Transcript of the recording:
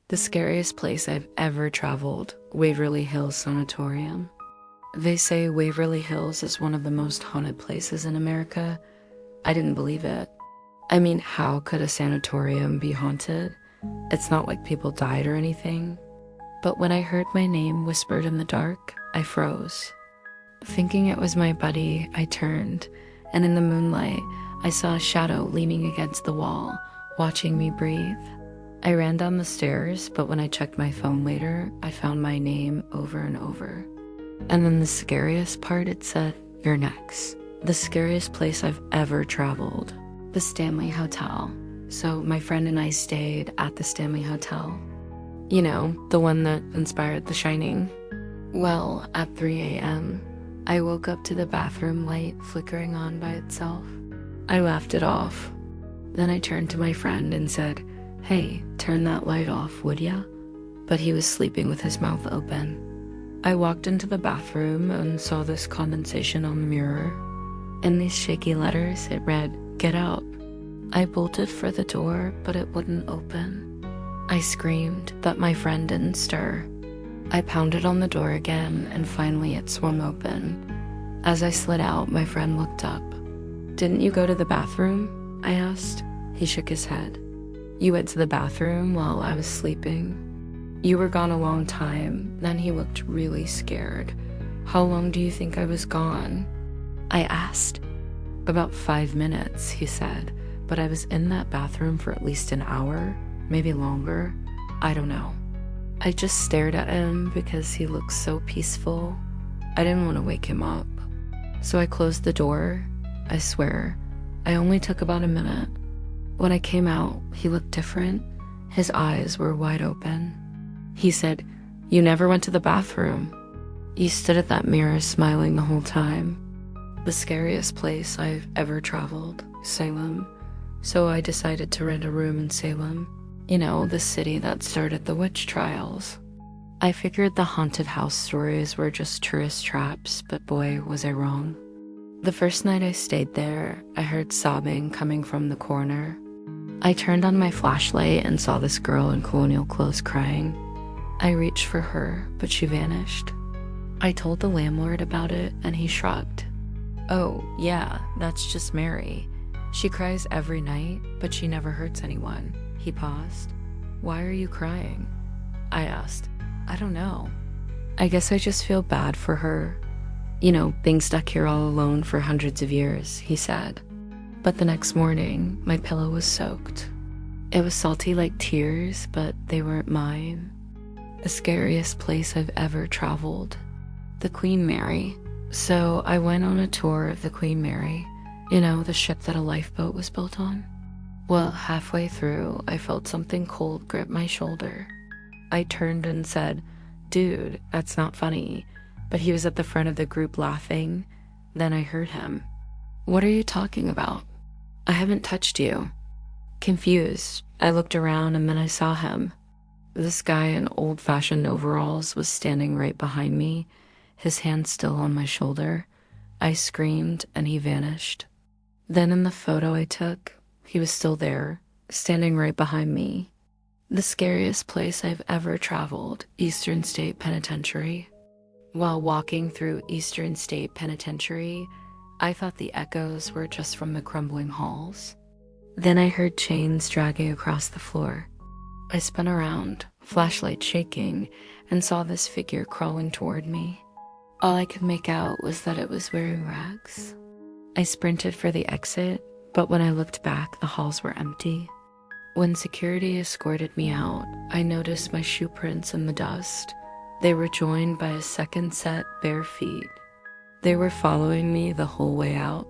The scariest place I've ever traveled, Waverly Hills Sanatorium. They say Waverly Hills is one of the most haunted places in America. I didn't believe it. I mean, how could a sanatorium be haunted? It's not like people died or anything. But when I heard my name whispered in the dark, I froze. Thinking it was my buddy, I turned, and in the moonlight, I saw a shadow leaning against the wall, watching me breathe. I ran down the stairs, but when I checked my phone later, I found my name over and over. And then the scariest part, it said, "You're next." The scariest place I've ever traveled, the Stanley Hotel. So my friend and I stayed at the Stanley Hotel. You know, the one that inspired The Shining. Well, at 3 a.m., I woke up to the bathroom light flickering on by itself. I laughed it off. Then I turned to my friend and said, "Hey, turn that light off, would ya?" But he was sleeping with his mouth open. I walked into the bathroom and saw this condensation on the mirror. In these shaky letters, it read, "Get out." I bolted for the door, but it wouldn't open. I screamed, but my friend didn't stir. I pounded on the door again, and finally it swung open. As I slid out, my friend looked up. "Didn't you go to the bathroom?" I asked. He shook his head. "You went to the bathroom while I was sleeping? You were gone a long time." Then he looked really scared. "How long do you think I was gone?" I asked. "About 5 minutes," he said, "but I was in that bathroom for at least an hour, maybe longer. I don't know." I just stared at him because he looked so peaceful. I didn't want to wake him up. So I closed the door. I swear, I only took about a minute. When I came out, he looked different. His eyes were wide open. He said, "You never went to the bathroom." He stood at that mirror smiling the whole time. The scariest place I've ever traveled, Salem. So I decided to rent a room in Salem. You know, the city that started the witch trials. I figured the haunted house stories were just tourist traps, but boy, was I wrong. The first night I stayed there, I heard sobbing coming from the corner. I turned on my flashlight and saw this girl in colonial clothes crying. I reached for her, but she vanished. I told the landlord about it, and he shrugged. "Oh, yeah, that's just Mary. She cries every night, but she never hurts anyone." He paused. "Why are you crying?" I asked. "I don't know. I guess I just feel bad for her. You know, being stuck here all alone for hundreds of years," he said. But the next morning, my pillow was soaked. It was salty like tears, but they weren't mine. The scariest place I've ever traveled, the Queen Mary. So I went on a tour of the Queen Mary, you know, the ship that a lifeboat was built on. Well, halfway through, I felt something cold grip my shoulder. I turned and said, "Dude, that's not funny." But he was at the front of the group laughing. Then I heard him. "What are you talking about? I haven't touched you." Confused, I looked around and then I saw him. This guy in old-fashioned overalls was standing right behind me, his hand still on my shoulder. I screamed and he vanished. Then in the photo I took, he was still there, standing right behind me. The scariest place I've ever traveled, Eastern State Penitentiary. While walking through Eastern State Penitentiary, I thought the echoes were just from the crumbling halls. Then I heard chains dragging across the floor. I spun around, flashlight shaking, and saw this figure crawling toward me. All I could make out was that it was wearing rags. I sprinted for the exit, but when I looked back, the halls were empty. When security escorted me out, I noticed my shoe prints in the dust. They were joined by a second set bare feet. They were following me the whole way out.